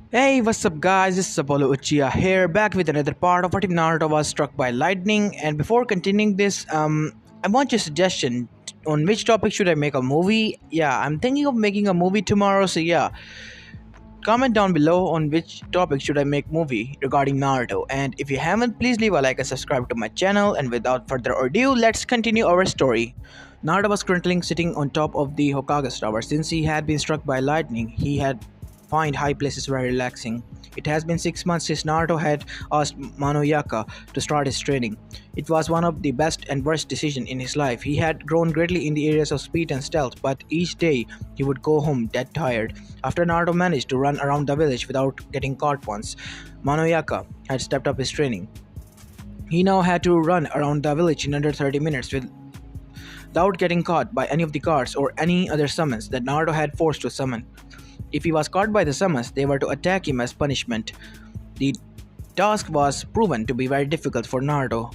Hey, what's up, guys? This is Apollo Uchiha here, back with another part of what if Naruto was struck by lightning. And before continuing this, I want your suggestion on which topic should I make a movie. Yeah, I'm thinking of making a movie tomorrow. So yeah, comment down below on which topic should I make movie regarding Naruto. And if you haven't, please leave a like and subscribe to my channel. And without further ado, let's continue our story. Naruto was currently sitting on top of the Hokage tower. Since he had been struck by lightning, he had find high places very relaxing. It has been 6 months since Naruto had asked Manoyaka to start his training. It was one of the best and worst decisions in his life. He had grown greatly in the areas of speed and stealth, but each day he would go home dead tired. After Naruto managed to run around the village without getting caught once, Manoyaka had stepped up his training. He now had to run around the village in under 30 minutes without getting caught by any of the guards or any other summons that Naruto had forced to summon. If he was caught by the summons, they were to attack him as punishment. The task was proven to be very difficult for Naruto.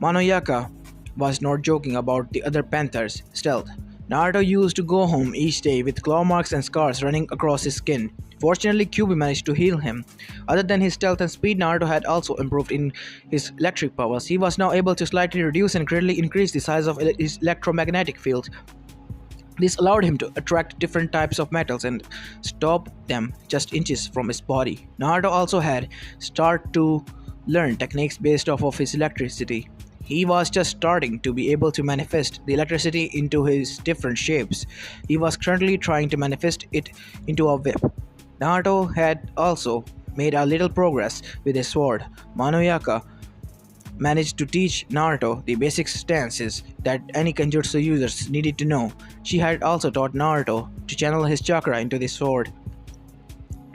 Manoyaka was not joking about the other panthers' stealth. Naruto used to go home each day with claw marks and scars running across his skin. Fortunately, Kyuubi managed to heal him. Other than his stealth and speed, Naruto had also improved in his electric powers. He was now able to slightly reduce and greatly increase the size of his electromagnetic field. This allowed him to attract different types of metals and stop them just inches from his body. Naruto also had started to learn techniques based off of his electricity. He was just starting to be able to manifest the electricity into his different shapes. He was currently trying to manifest it into a whip. Naruto had also made a little progress with his sword. Manoyaka managed to teach Naruto the basic stances that any Kenjutsu users needed to know. She had also taught Naruto to channel his chakra into the sword.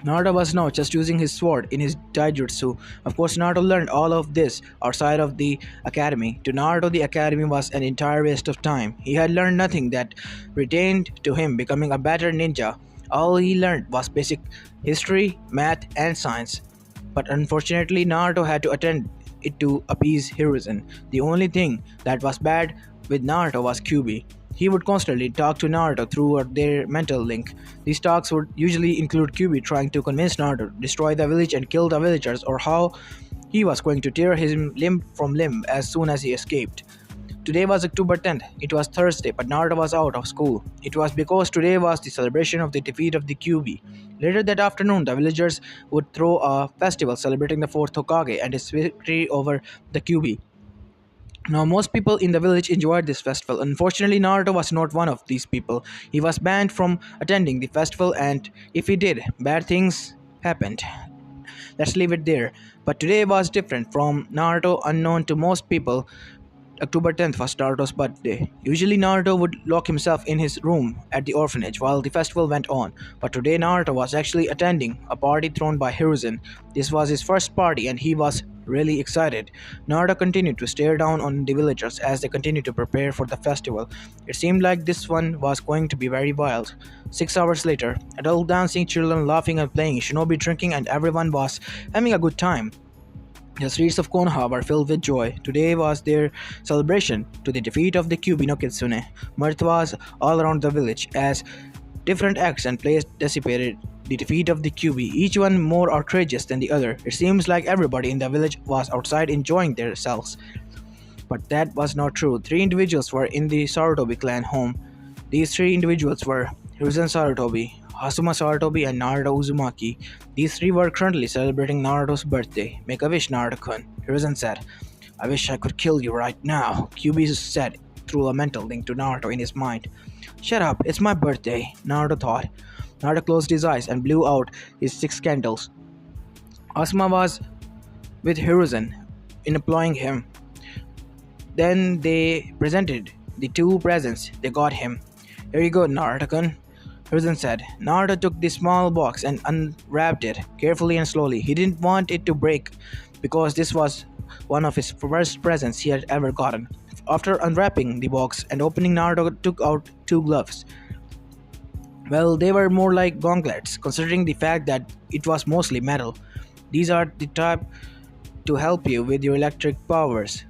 Naruto was now just using his sword in his taijutsu. Of course, Naruto learned all of this outside of the academy. To Naruto, the academy was an entire waste of time. He had learned nothing that pertained to him becoming a better ninja. All he learned was basic history, math, and science. But unfortunately, Naruto had to attend it to appease Hiruzen. The only thing that was bad with Naruto was Kyuubi. He would constantly talk to Naruto through their mental link. These talks would usually include Kyuubi trying to convince Naruto to destroy the village and kill the villagers, or how he was going to tear him limb from limb as soon as he escaped. Today was October 10th. It was Thursday, but Naruto was out of school. It was because today was the celebration of the defeat of the Kyuubi. Later that afternoon, the villagers would throw a festival celebrating the fourth Hokage and his victory over the Kyuubi. Now, most people in the village enjoyed this festival. Unfortunately, Naruto was not one of these people. He was banned from attending the festival, and if he did, bad things happened. Let's leave it there. But today was different from Naruto, unknown to most people. October 10th was Naruto's birthday. Usually, Naruto would lock himself in his room at the orphanage while the festival went on. But today, Naruto was actually attending a party thrown by Hiruzen. This was his first party, and he was really excited. Naruto continued to stare down on the villagers as they continued to prepare for the festival. It seemed like this one was going to be very wild. 6 hours later, adult dancing, children laughing and playing, shinobi drinking, and everyone was having a good time. The streets of Konoha were filled with joy. Today was their celebration to the defeat of the Kyuubi no Kitsune. Mirth was all around the village as different acts and plays dissipated the defeat of the Kyuubi, each one more outrageous than the other. It seems like everybody in the village was outside enjoying themselves. But that was not true. Three individuals were in the Sarutobi clan home. These three individuals were Hiruzen Sarutobi, Hasuma Sarutobi, and Naruto Uzumaki. These three were currently celebrating Naruto's birthday. Make a wish, Naruto-kun. Hiruzen said. I wish I could kill you right now, Kyuubi said through a mental link to Naruto in his mind. Shut up, it's my birthday, Naruto thought. Naruto closed his eyes and blew out his 6 candles. Asuma was with Hiruzen, imploring him. Then they presented the two presents they got him. Here you go, Naruto-kun, Hiruzen said. Naruto took the small box and unwrapped it carefully and slowly. He didn't want it to break because this was one of his first presents he had ever gotten. After unwrapping the box and opening, Naruto took out two gloves. Well, they were more like gauntlets, considering the fact that it was mostly metal. These are the type to help you with your electric powers.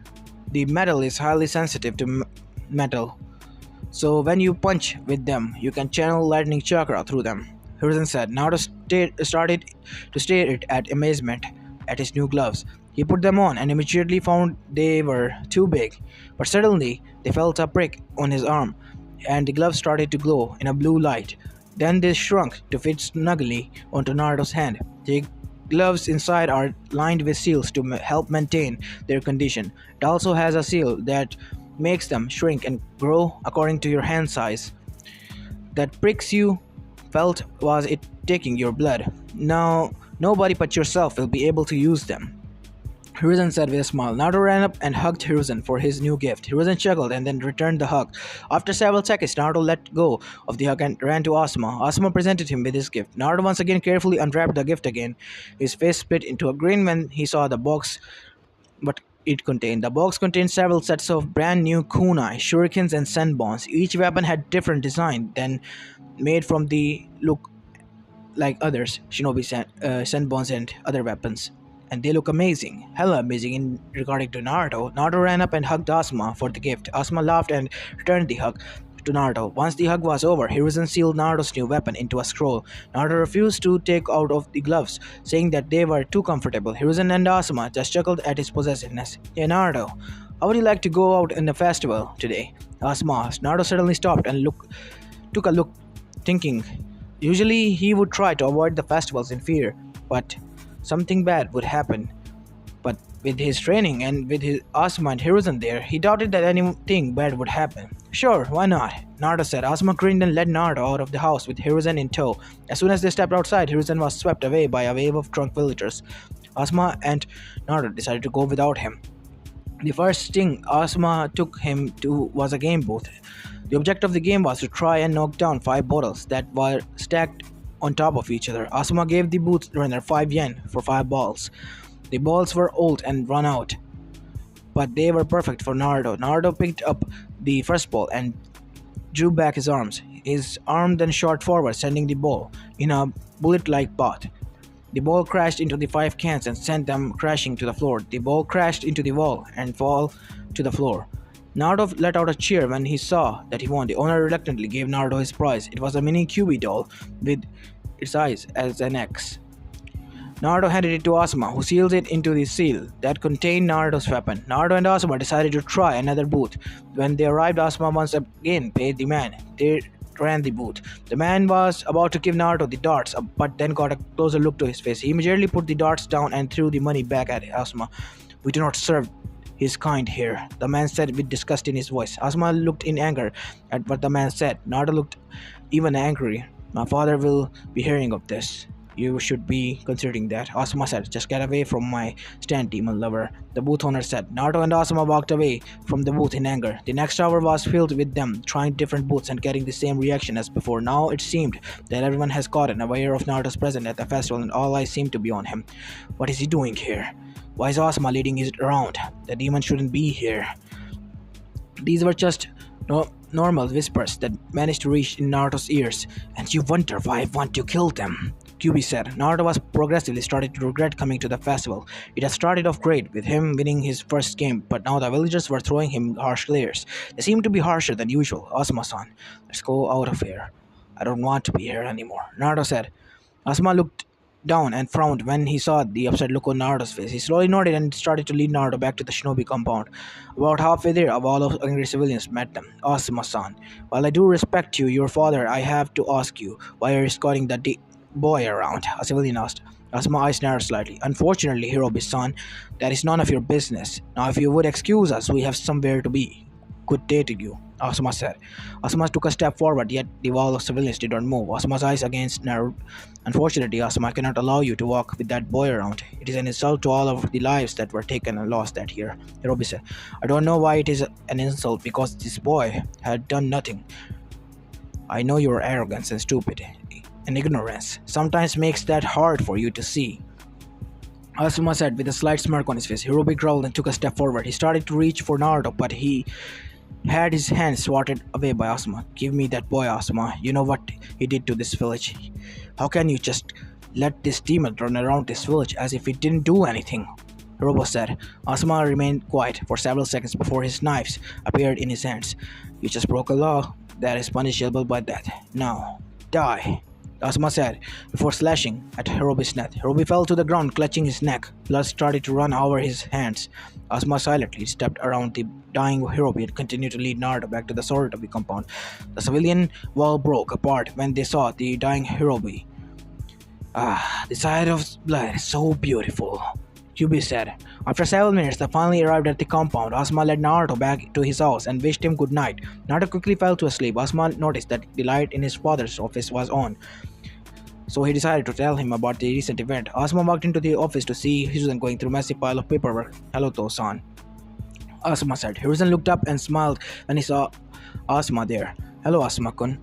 The metal is highly sensitive to metal, so when you punch with them, you can channel lightning chakra through them. Hiruzen said. Naruto started to stare at amazement at his new gloves. He put them on and immediately found they were too big. But suddenly, they felt a prick on his arm, and the gloves started to glow in a blue light. Then they shrunk to fit snugly onto Naruto's hand. The gloves inside are lined with seals to help maintain their condition. It also has a seal that makes them shrink and grow according to your hand size. That pricks you felt was it taking your blood. Now, nobody but yourself will be able to use them. Hiruzen said with a smile. Naruto ran up and hugged Hiruzen for his new gift. Hiruzen chuckled and then returned the hug. After several seconds, Naruto let go of the hug and ran to Asuma. Asuma presented him with his gift. Naruto once again carefully unwrapped the gift again. His face split into a grin when he saw the box what it contained. The box contained several sets of brand new kunai, shurikens, and senbons. Each weapon had different design than made from the look like others, shinobi senbons and other weapons. And they look amazing, hella amazing in regarding to Naruto. Naruto ran up and hugged Asuma for the gift. Asuma laughed and returned the hug to Naruto. Once the hug was over, Hiruzen sealed Naruto's new weapon into a scroll. Naruto refused to take out of the gloves, saying that they were too comfortable. Hiruzen and Asuma just chuckled at his possessiveness. Hey Naruto, how would you like to go out in the festival today? Asuma asked. Naruto suddenly stopped and took a look, thinking. Usually he would try to avoid the festivals in fear, but something bad would happen. But with his training and with his Asuma and Hiruzen there, he doubted that anything bad would happen. Sure, why not? Naruto said. Asuma grinned and led Naruto out of the house with Hiruzen in tow. As soon as they stepped outside, Hiruzen was swept away by a wave of drunk villagers. Asuma and Naruto decided to go without him. The first thing Asuma took him to was a game booth. The objective of the game was to try and knock down 5 bottles that were stacked on top of each other. Asuma gave the booth runner 5 yen for 5 balls. The balls were old and run out, but they were perfect for Naruto. Naruto picked up the first ball and drew back his arms. His arm then shot forward, sending the ball in a bullet-like path. The ball crashed into the 5 cans and sent them crashing to the floor. The ball crashed into the wall and fell to the floor. Naruto let out a cheer when he saw that he won. The owner reluctantly gave Naruto his prize. It was a mini QB doll with its eyes as an X. Naruto handed it to Asuma, who sealed it into the seal that contained Naruto's weapon. Naruto and Asuma decided to try another booth. When they arrived, Asuma once again paid the man. They ran the booth. The man was about to give Naruto the darts, but then got a closer look to his face. He immediately put the darts down and threw the money back at Asuma. We do not serve his kind here, the man said with disgust in his voice. Asuma looked in anger at what the man said. Naruto looked even angry. My father will be hearing of this. You should be considering that, Asuma said. Just get away from my stand, demon lover, the booth owner said. Naruto and Asuma walked away from the booth in anger. The next hour was filled with them trying different booths and getting the same reaction as before. Now it seemed that everyone has gotten aware of Naruto's presence at the festival and all eyes seem to be on him. What is he doing here? Why is Asuma leading it around? The demon shouldn't be here. These were just normal whispers that managed to reach in Naruto's ears. And you wonder why I want to kill them, QB said. Naruto was progressively starting to regret coming to the festival. It had started off great with him winning his first game, but now the villagers were throwing him harsh glares. They seemed to be harsher than usual. Asuma-san, let's go out of here. I don't want to be here anymore, Naruto said. Asuma looked down and frowned when he saw the upset look on Naruto's face. He slowly nodded and started to lead Naruto back to the shinobi compound. About halfway there, a wall of angry civilians met them. Asuma-san, while I do respect you, your father, I have to ask you, why are you escorting that boy around? A civilian asked. Asuma's eyes narrowed slightly. Unfortunately, Hirobi-san, that is none of your business. Now, if you would excuse us, we have somewhere to be. Good day to you, Asuma said. Asuma took a step forward, yet the wall of civilians did not move. Asuma's eyes again narrowed. Unfortunately, Asuma, I cannot allow you to walk with that boy around. It is an insult to all of the lives that were taken and lost that year, Hirobi said. I don't know why it is an insult, because this boy had done nothing. I know your arrogance and stupid and ignorance sometimes makes that hard for you to see, Asuma said with a slight smirk on his face. Hirobi growled and took a step forward. He started to reach for Naruto, but he had his hand swatted away by Asuma. Give me that boy, Asuma. You know what he did to this village. How can you just let this demon run around this village as if it didn't do anything? Hirobi said. Asuma remained quiet for several seconds before his knives appeared in his hands. You just broke a law that is punishable by death. Now, die. Asuma said, before slashing at Hirobi's neck. Hirobi fell to the ground, clutching his neck. Blood started to run over his hands. Asuma silently stepped around the dying Hirobi and continued to lead Naruto back to the Soratobi compound. The civilian wall broke apart when they saw the dying Hirobi. Ah, the sight of blood is so beautiful, Yubi said. After several minutes, they finally arrived at the compound. Asuma led Naruto back to his house and wished him good night. Naruto quickly fell to sleep. Asuma noticed that the light in his father's office was on, so he decided to tell him about the recent event. Asuma walked into the office to see Hiruzen going through a massive pile of paperwork. Hello, To-san, Asuma said. Hiruzen looked up and smiled when he saw Asuma there. Hello, Asuma-kun.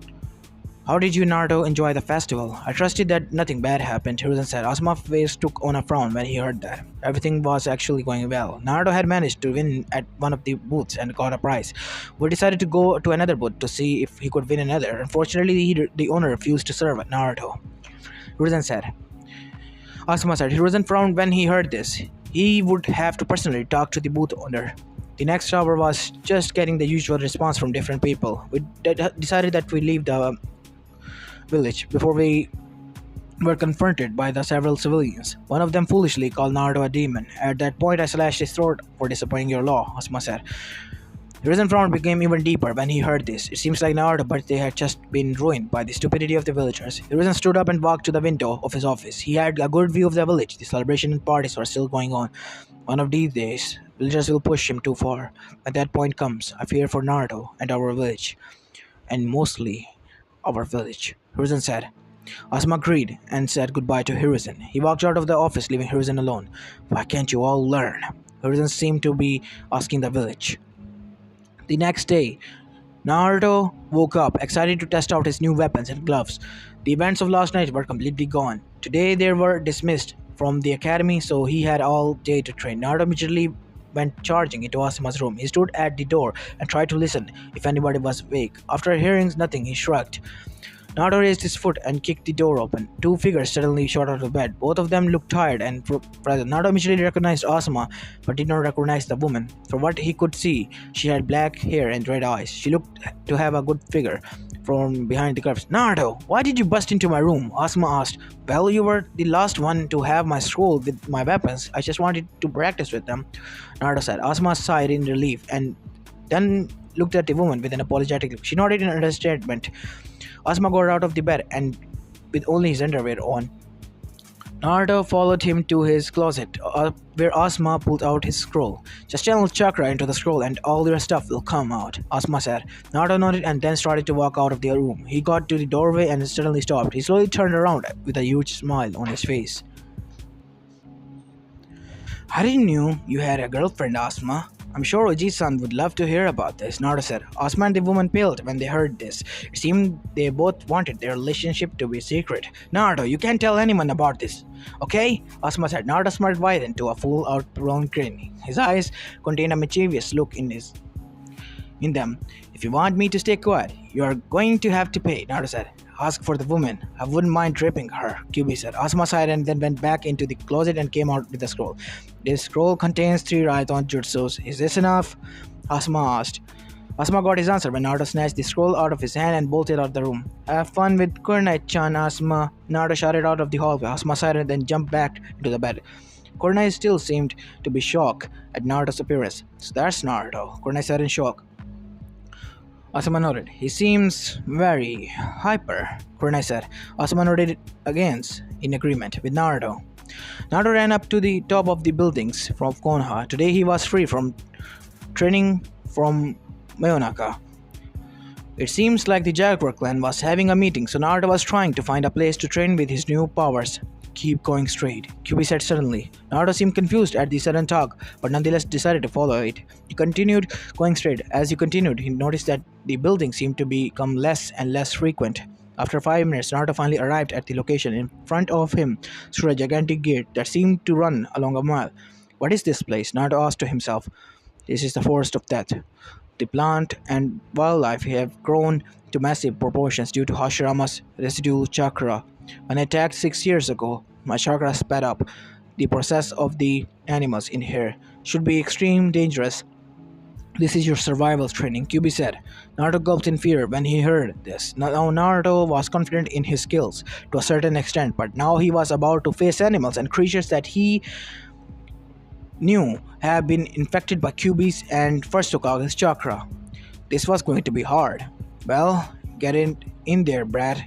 How did you, Naruto, enjoy the festival? I trusted that nothing bad happened, Hiruzen said. Asuma's face took on a frown when he heard that. Everything was actually going well. Naruto had managed to win at one of the booths and got a prize. We decided to go to another booth to see if he could win another. Unfortunately, the owner refused to serve Naruto, Hiruzen said. Asuma said. Hiruzen frowned when he heard this. He would have to personally talk to the booth owner. The next hour was just getting the usual response from different people. We decided that we leave the village before we were confronted by the several civilians. One of them foolishly called Naruto a demon. At that point, I slashed his throat for disobeying your law, Asuma said. The reason frown became even deeper when he heard this. It seems like Naruto's birthday had just been ruined by the stupidity of the villagers. Hiruzen stood up and walked to the window of his office. He had a good view of the village. The celebration and parties were still going on. One of these days, villagers will push him too far. When that point comes, I fear for Naruto and our village. And mostly our village, Hiruzen said. Asuma agreed and said goodbye to Hiruzen. He walked out of the office, leaving Hiruzen alone. Why can't you all learn? Hiruzen seemed to be asking the village. The next day, Naruto woke up, excited to test out his new weapons and gloves. The events of last night were completely gone. Today they were dismissed from the academy, so he had all day to train. Naruto immediately went charging into Asuma's room. He stood at the door and tried to listen if anybody was awake. After hearing nothing, he shrugged. Naruto raised his foot and kicked the door open. Two figures suddenly shot out of bed. Both of them looked tired and present. Naruto immediately recognized Asuma, but did not recognize the woman. From what he could see, she had black hair and red eyes. She looked to have a good figure from behind the curves. Naruto, why did you bust into my room? Asuma asked. Well, you were the last one to have my scroll with my weapons. I just wanted to practice with them, Naruto said. Asuma sighed in relief and then looked at the woman with an apologetic look. She nodded in understatement. Asuma got out of the bed and with only his underwear on. Naruto followed him to his closet, where Asuma pulled out his scroll. Just channel chakra into the scroll and all your stuff will come out, Asuma said. Naruto nodded and then started to walk out of the room. He got to the doorway and suddenly stopped. He slowly turned around with a huge smile on his face. I didn't know you had a girlfriend, Asuma. I'm sure Oji-san would love to hear about this, Naruto said. Asuma and the woman paled when they heard this. It seemed they both wanted their relationship to be secret. Naruto, you can't tell anyone about this, okay? Asuma said. Naruto smiled wide into a full outgrown grin. His eyes contained a mischievous look in them. If you want me to stay quiet, you are going to have to pay, Naruto said. Ask for the woman. I wouldn't mind raping her, Kyuubi said. Asuma sighed and then went back into the closet and came out with the scroll. This scroll contains 3 Raiton jutsus. Is this enough? Asuma asked. Asuma got his answer when Naruto snatched the scroll out of his hand and bolted out of the room. Have fun with Kunai-chan, Asuma. Naruto shouted out of the hallway. Asuma sighed and then jumped back into the bed. Kunai still seemed to be shocked at Naruto's appearance. So that's Naruto, Kunai said in shock. Asuma nodded. He seems very hyper, Kunai said. Asuma nodded again in agreement with Naruto. Naruto ran up to the top of the buildings from Konoha. Today he was free from training from Mayonaka. It seems like the Jaguar clan was having a meeting, so Naruto was trying to find a place to train with his new powers. Keep going straight, Kyuubi said suddenly. Naruto seemed confused at the sudden talk, but nonetheless decided to follow it. He continued going straight. As he continued, he noticed that the buildings seemed to become less and less frequent. After 5 minutes, Naruto finally arrived at the location. In front of him stood a gigantic gate that seemed to run along a mile. What is this place? Naruto asked to himself. This is the Forest of Death. The plant and wildlife have grown to massive proportions due to Hashirama's residual chakra. When I attacked 6 years ago, my chakra sped up. The process of the animals in here should be extremely dangerous. This is your survival training, Kyubi said. Naruto gulped in fear when he heard this. Now Naruto was confident in his skills to a certain extent, but now he was about to face animals and creatures that he knew had been infected by Kyubi's and first Hokage's chakra. This was going to be hard. Well, get in there, brat.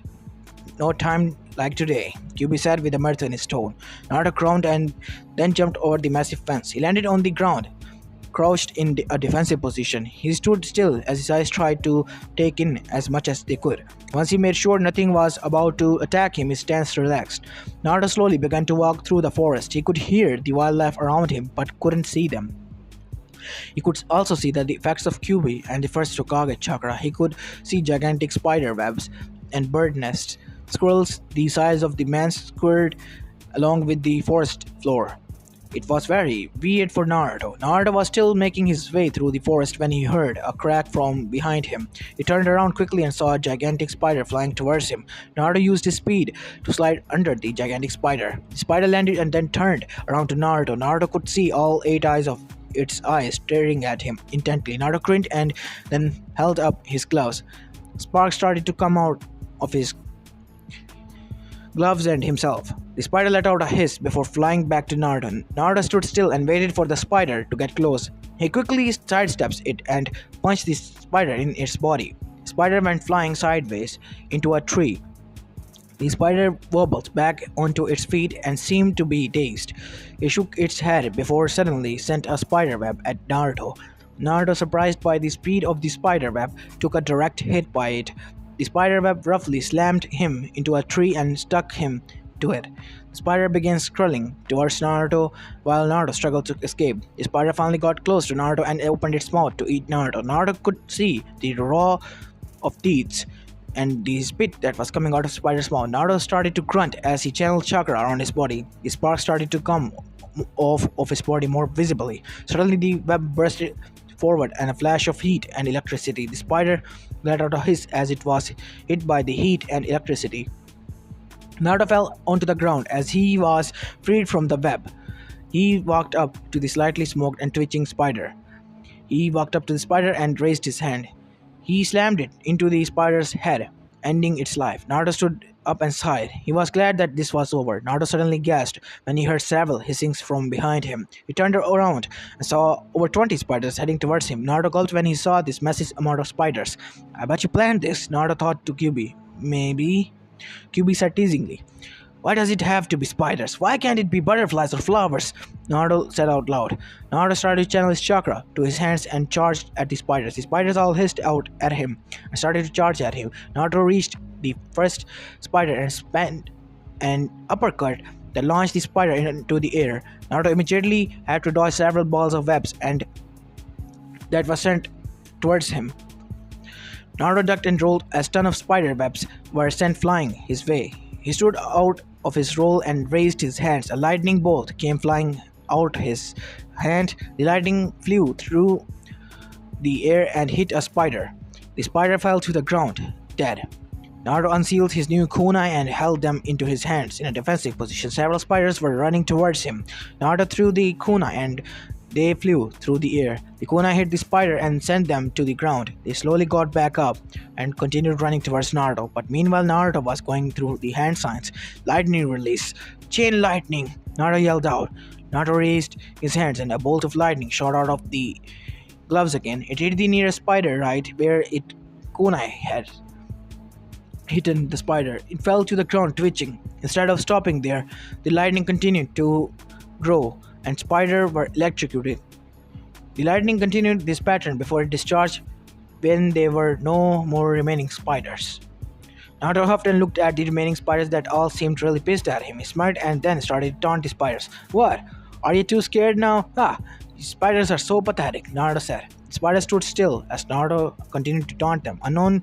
No time like today, Kyubi said with a mirth in his tone. Naruto groaned and then jumped over the massive fence. He landed on the ground, crouched in a defensive position. He stood still as his eyes tried to take in as much as they could. Once he made sure nothing was about to attack him, his stance relaxed. Naruto slowly began to walk through the forest. He could hear the wildlife around him but couldn't see them. He could also see the effects of Kyubi and the first Hokage chakra. He could see gigantic spider webs and bird nests, squirrels the size of the man's squared along with the forest floor. It was very weird for Naruto. Naruto was still making his way through the forest when he heard a crack from behind him. He turned around quickly and saw a gigantic spider flying towards him. Naruto used his speed to slide under the gigantic spider. The spider landed and then turned around to Naruto. Naruto could see all 8 eyes of its eyes staring at him intently. Naruto grinned and then held up his gloves. Sparks started to come out of his gloves and himself. The spider let out a hiss before flying back to Naruto. Naruto stood still and waited for the spider to get close. He quickly sidesteps it and punched the spider in its body. The spider went flying sideways into a tree. The spider wobbled back onto its feet and seemed to be dazed. It shook its head before suddenly sent a spider web at Naruto. Naruto, surprised by the speed of the spider web, took a direct hit by it. The spider web roughly slammed him into a tree and stuck him to it. The spider began crawling towards Naruto while Naruto struggled to escape. The spider finally got close to Naruto and opened its mouth to eat Naruto. Naruto could see the row of teeth and the spit that was coming out of the spider's mouth. Naruto started to grunt as he channeled chakra around his body. The sparks started to come off of his body more visibly. Suddenly the web burst forward and a flash of heat and electricity. The spider let out a hiss as it was hit by the heat and electricity. Naruto fell onto the ground as he was freed from the web. He walked up to the slightly smoked and twitching spider. He walked up to the spider and raised his hand. He slammed it into the spider's head, ending its life. Naruto stood up and sighed. He was glad that this was over. Naruto suddenly gasped when he heard several hissings from behind him. He turned around and saw over 20 spiders heading towards him. Naruto gulped when he saw this massive amount of spiders. I bet you planned this, Naruto thought to Kyubi. Maybe. Kyubi said teasingly. Why does it have to be spiders? Why can't it be butterflies or flowers? Naruto said out loud. Naruto started to channel his chakra to his hands and charged at the spiders. The spiders all hissed out at him and started to charge at him. Naruto reached the first spider and spanned an uppercut that launched the spider into the air. Naruto immediately had to dodge several balls of webs and that was sent towards him. Naruto ducked and rolled as ton of spider webs were sent flying his way. He stood out of his roll and raised his hands. A lightning bolt came flying out his hand. The lightning flew through the air and hit a spider. The spider fell to the ground, dead. Naruto unsealed his new kunai and held them into his hands in a defensive position. Several spiders were running towards him. Naruto threw the kunai and they flew through the air. The kunai hit the spider and sent them to the ground. They slowly got back up and continued running towards Naruto. But meanwhile, Naruto was going through the hand signs. Lightning release. Chain lightning. Naruto yelled out. Naruto raised his hands and a bolt of lightning shot out of the gloves again. It hit the nearest spider right where its kunai had hidden the spider. It fell to the ground twitching. Instead of stopping there, the lightning continued to grow and spiders were electrocuted. The lightning continued this pattern before it discharged when there were no more remaining spiders. Naruto huffed and looked at the remaining spiders that all seemed really pissed at him. He smiled and then started to taunt the spiders. What? Are you too scared now? These spiders are so pathetic, Naruto said. The spiders stood still as Naruto continued to taunt them. Unknown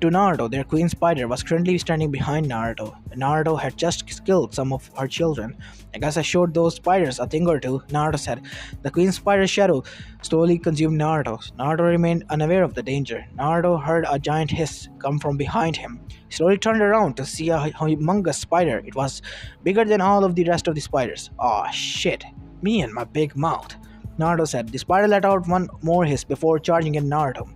to Naruto, their queen spider was currently standing behind Naruto. Naruto had just killed some of her children. I guess I showed those spiders a thing or two, Naruto said. The queen spider's shadow slowly consumed Naruto. Naruto remained unaware of the danger. Naruto heard a giant hiss come from behind him. He slowly turned around to see a humongous spider. It was bigger than all of the rest of the spiders. Aw, shit. Me and my big mouth. Naruto said. The spider let out one more hiss before charging at Naruto.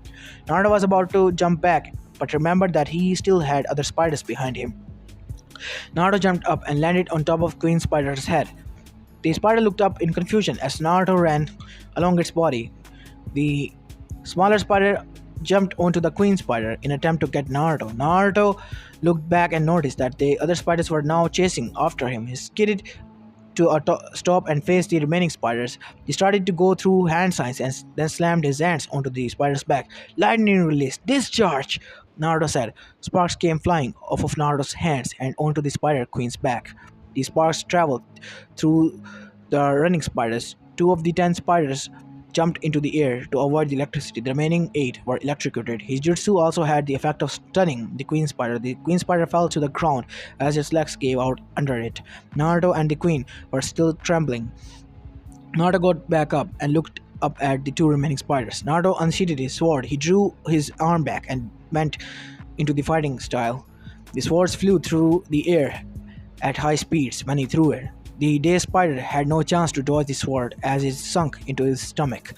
Naruto was about to jump back, but remembered that he still had other spiders behind him. Naruto jumped up and landed on top of Queen Spider's head. The spider looked up in confusion as Naruto ran along its body. The smaller spider jumped onto the queen spider in an attempt to get Naruto. Naruto looked back and noticed that the other spiders were now chasing after him. He skidded to a stop and faced the remaining spiders. He started to go through hand signs and then slammed his hands onto the spider's back. Lightning release, discharge! Naruto said. Sparks came flying off of Naruto's hands and onto the spider queen's back. The sparks traveled through the running spiders. Two of the 10 spiders jumped into the air to avoid the electricity. The remaining 8 were electrocuted. His jutsu also had the effect of stunning the queen spider. The queen spider fell to the ground as its legs gave out under it. Naruto and the queen were still trembling. Naruto got back up and looked up at the two remaining spiders. Naruto unsheathed his sword. He drew his arm back and went into the fighting style. The swords flew through the air at high speeds when he threw it. The dazed spider had no chance to dodge the sword as it sunk into his stomach.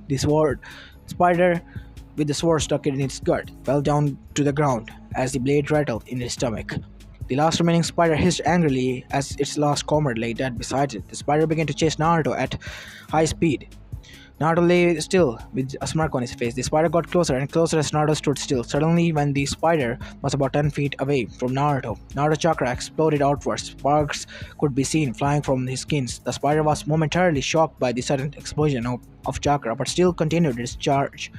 The spider with the sword stuck in its gut fell down to the ground as the blade rattled in its stomach. The last remaining spider hissed angrily as its last comrade lay dead beside it. The spider began to chase Naruto at high speed. Naruto lay still with a smirk on his face. The spider got closer and closer as Naruto stood still. Suddenly, when the spider was about 10 feet away from Naruto, Naruto's chakra exploded outwards. Sparks could be seen flying from his skin. The spider was momentarily shocked by the sudden explosion of chakra, but still continued its charge.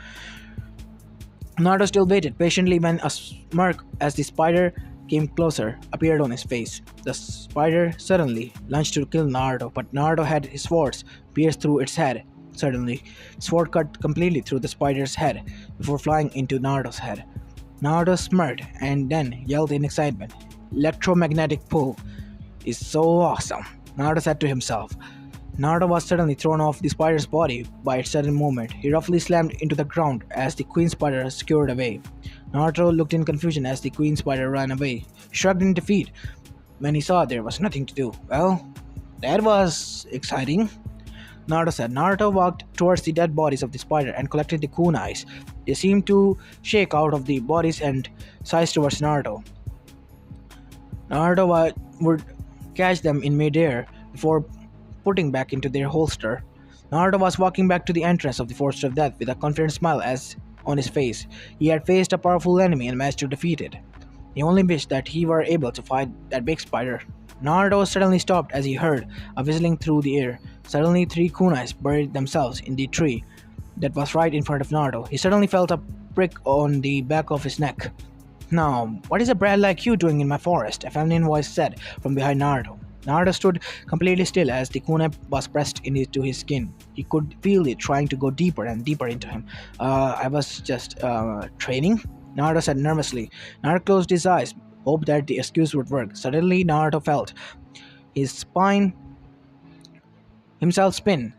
Naruto still waited patiently when a smirk as the spider came closer appeared on his face. The spider suddenly lunged to kill Naruto, but Naruto had his swords pierced through its head. Suddenly, the sword cut completely through the spider's head before flying into Naruto's head. Naruto smirked and then yelled in excitement. Electromagnetic pull is so awesome, Naruto said to himself. Naruto was suddenly thrown off the spider's body by its sudden movement. He roughly slammed into the ground as the queen spider scurried away. Naruto looked in confusion as the queen spider ran away. He shrugged in defeat when he saw there was nothing to do. Well, that was exciting, Naruto said. Naruto walked towards the dead bodies of the spider and collected the kunais. They seemed to shake out of the bodies and sized towards Naruto. Naruto would catch them in midair before putting back into their holster. Naruto was walking back to the entrance of the Forest of Death with a confident smile on his face. He had faced a powerful enemy and managed to defeat it. He only wished that he were able to fight that big spider. Naruto suddenly stopped as he heard a whistling through the air. Suddenly, 3 kunais buried themselves in the tree that was right in front of Naruto. He suddenly felt a prick on the back of his neck. Now, what is a brat like you doing in my forest? A feminine voice said from behind Naruto. Naruto stood completely still as the kunai was pressed into his skin. He could feel it trying to go deeper and deeper into him. I was just training, Naruto said nervously. Naruto closed his eyes, hoped that the excuse would work. Suddenly, Naruto felt his spine himself spin,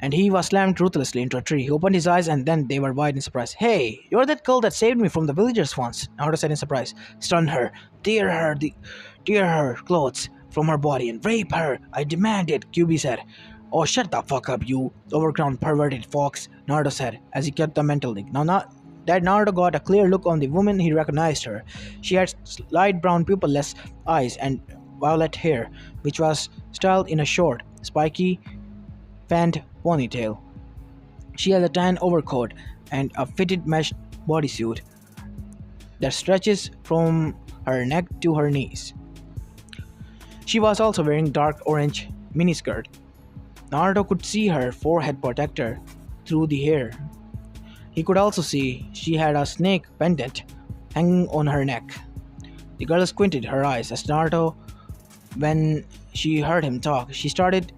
and he was slammed ruthlessly into a tree. He opened his eyes and then they were wide in surprise. Hey, you're that girl that saved me from the villagers once, Naruto said in surprise. Stun her, tear her clothes from her body and rape her, I demanded, QB said. Oh, shut the fuck up, you overgrown perverted fox, Naruto said as he cut the mental link. Now, that Naruto got a clear look on the woman, he recognized her. She had light brown pupilless eyes and violet hair, which was styled in a short, spiky, fanned ponytail. She had a tan overcoat and a fitted mesh bodysuit that stretches from her neck to her knees. She was also wearing dark orange miniskirt. Naruto could see her forehead protector through the hair. He could also see she had a snake pendant hanging on her neck. The girl squinted her eyes as Naruto when she heard him talk. She started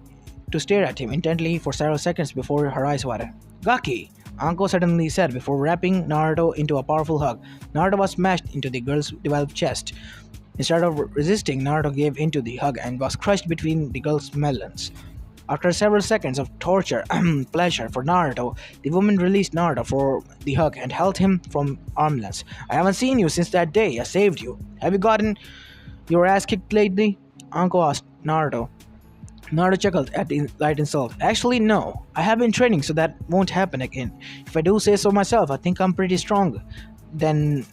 to stare at him intently for several seconds before her eyes watered. Gaki, Anko suddenly said before wrapping Naruto into a powerful hug. Naruto was smashed into the girl's developed chest. Instead of resisting, Naruto gave into the hug and was crushed between the girl's melons. After several seconds of torture pleasure for Naruto, the woman released Naruto for the hug and held him from arm's length. I haven't seen you since that day I saved you. Have you gotten your ass kicked lately? Anko asked Naruto. Naruto chuckled at the light insult. Actually, no. I have been training, so that won't happen again. If I do say so myself, I think I'm pretty strong than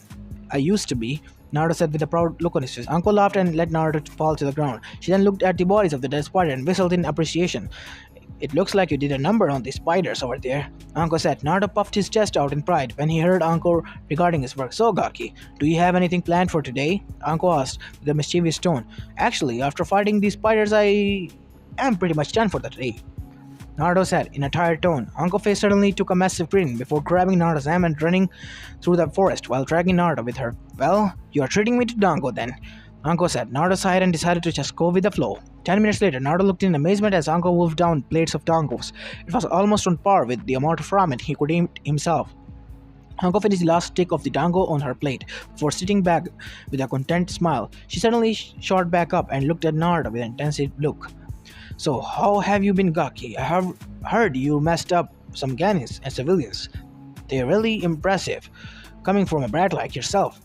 I used to be. Naruto said with a proud look on his face. Uncle laughed and let Naruto fall to the ground. She then looked at the bodies of the dead spider and whistled in appreciation. It looks like you did a number on the spiders over there, Anko said. Naruto puffed his chest out in pride when he heard Anko regarding his work. So, Gaki, do you have anything planned for today? Anko asked with a mischievous tone. Actually, after fighting these spiders, I am pretty much done for the day. Naruto said in a tired tone. Anko's face suddenly took a massive grin before grabbing Naruto's arm and running through the forest while dragging Naruto with her. Well, you are treating me to Dango then, Anko said. Naruto sighed and decided to just go with the flow. 10 minutes later, Naruto looked in amazement as Anko wolfed down plates of Dangos. It was almost on par with the amount of ramen he could eat himself. Anko finished the last stick of the dango on her plate before sitting back with a content smile. She suddenly shot back up and looked at Naruto with an intense look. So, how have you been, Gaki? I have heard you messed up some Ghanins and civilians. They're really impressive, coming from a brat like yourself.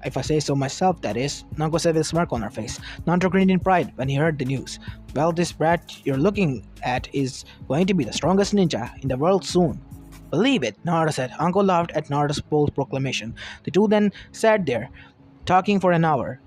If I say so myself, that is, Nanko said with a smirk on her face. Naruto grinned in pride when he heard the news. Well, this brat you're looking at is going to be the strongest ninja in the world soon. Believe it, Naruto said. Anko laughed at Naruto's bold proclamation. The two then sat there, talking for an hour,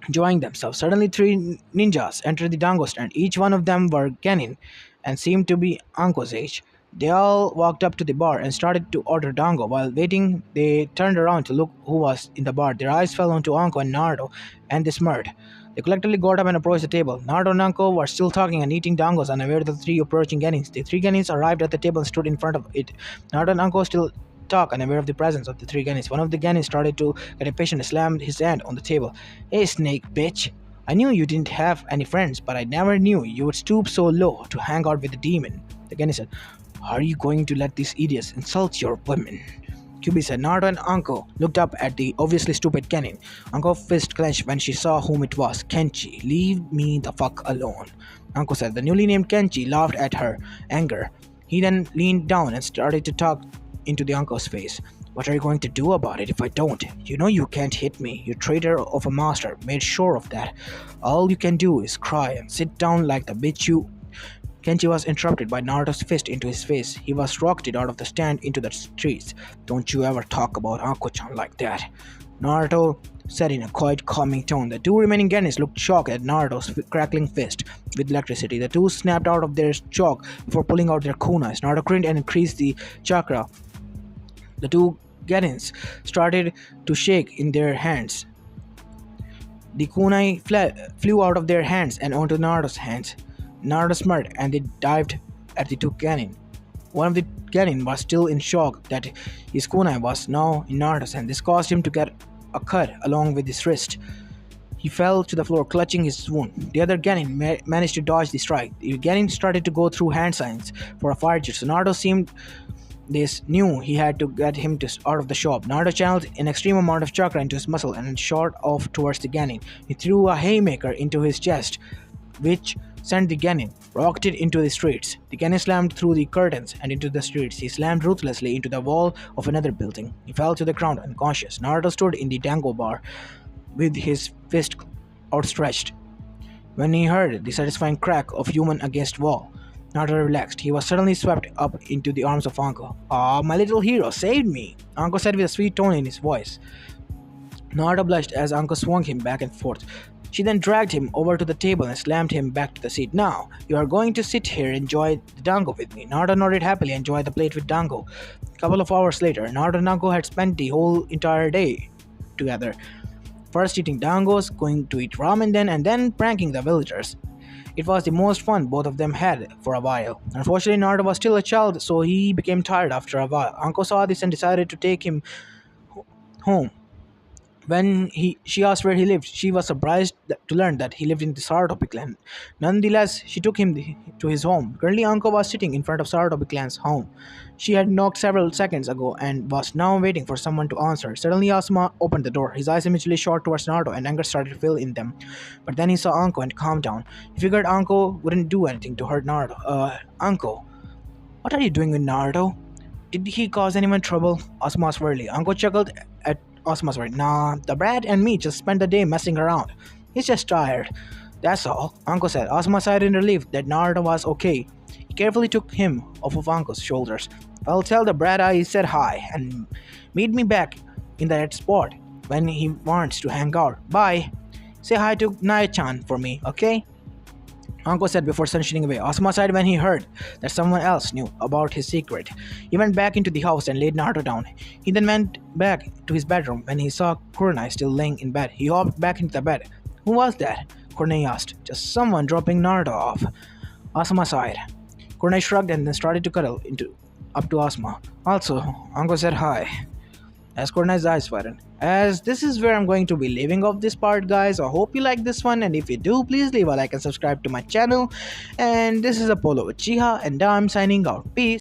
enjoying themselves. Suddenly, three ninjas entered the dango stand. Each one of them were Genin and seemed to be Anko's age. They all walked up to the bar and started to order dango. While waiting, they turned around to look who was in the bar. Their eyes fell onto Anko and Naruto, and they smirked. They collectively got up and approached the table. Naruto and Anko were still talking and eating dangos, unaware of the three approaching Genins. The three Genins arrived at the table and stood in front of it. Naruto and Anko still talk, unaware of the presence of the three Genins. One of the Genins started to get impatient and slammed his hand on the table. Hey, snake bitch. I knew you didn't have any friends, but I never knew you would stoop so low to hang out with a demon. The Genin said, are you going to let these idiots insult your women? QB said. Naruto and Anko looked up at the obviously stupid Genin. Anko's fist clenched when she saw whom it was. Kenchi, leave me the fuck alone, Anko said. The newly named Kenchi laughed at her anger. He then leaned down and started to talk into the Anko's face. What are you going to do about it if I don't? You know you can't hit me. You traitor of a master made sure of that. All you can do is cry and sit down like the bitch you... Kenji was interrupted by Naruto's fist into his face. He was rocketed out of the stand into the streets. Don't you ever talk about Anko-chan like that, Naruto said in a quiet, calming tone. The two remaining Genins looked shocked at Naruto's crackling fist with electricity. The two snapped out of their shock before pulling out their kunais. Naruto grinned and increased the chakra. The two Genins started to shake in their hands. The kunai flew out of their hands and onto Naruto's hands. Naruto smirked and they dived at the two Genin. One of the Genin was still in shock that his kunai was now in Naruto's hand. This caused him to get a cut along with his wrist. He fell to the floor clutching his wound. The other Genin managed to dodge the strike. The Genin started to go through hand signs for a fire jutsu. Naruto knew he had to get him out of the shop. Naruto channeled an extreme amount of chakra into his muscle and shot off towards the Genin. He threw a haymaker into his chest, which sent the Genin rocketed into the streets. The Genin slammed through the curtains and into the streets. He slammed ruthlessly into the wall of another building. He fell to the ground unconscious. Naruto stood in the dango bar with his fist outstretched. When he heard the satisfying crack of human against wall, Naruto relaxed. He was suddenly swept up into the arms of Anko. Ah, my little hero saved me, Anko said with a sweet tone in his voice. Naruto blushed as Anko swung him back and forth. She then dragged him over to the table and slammed him back to the seat. Now, you are going to sit here and enjoy the dango with me. Naruto nodded happily and enjoyed the plate with dango. A couple of hours later, Naruto and Anko had spent the whole entire day together. First eating dangos, going to eat ramen then, and then pranking the villagers. It was the most fun both of them had for a while. Unfortunately, Naruto was still a child, so he became tired after a while. Anko saw this and decided to take him home. When she asked where he lived, she was surprised to learn that he lived in the Sarutobi clan. Nonetheless, she took him to his home. Currently, Anko was sitting in front of Sarutobi clan's home. She had knocked several seconds ago and was now waiting for someone to answer. Suddenly, Asuma opened the door. His eyes immediately shot towards Naruto and anger started to fill in them. But then he saw Anko and calmed down. He figured Anko wouldn't do anything to hurt Naruto. Anko, what are you doing with Naruto? Did he cause anyone trouble? Asuma asked wearily. Anko chuckled at Asuma's words. Nah, the brat and me just spent the day messing around. He's just tired. That's all, Anko said. Asuma sighed in relief that Naruto was okay. He carefully took him off of Anko's shoulders. I'll tell the brat I said hi and meet me back in that spot when he wants to hang out. Bye. Say hi to Naya-chan for me, okay? Anko said before sunshine away. Asuma sighed when he heard that someone else knew about his secret. He went back into the house and laid Naruto down. He then went back to his bedroom. When he saw Kurenai still laying in bed, he hopped back into the bed. Who was that? Kurenai asked. Just someone dropping Naruto off. Asuma sighed. Kurenai shrugged and then started to cuddle up to Asuma. Also, Anko said hi as Cornet's eyes widen. As this is where I'm going to be leaving off this part, guys. I hope you like this one, and if you do, please leave a like and subscribe to my channel. And this is Apollo Uchiha, and I'm signing out. Peace.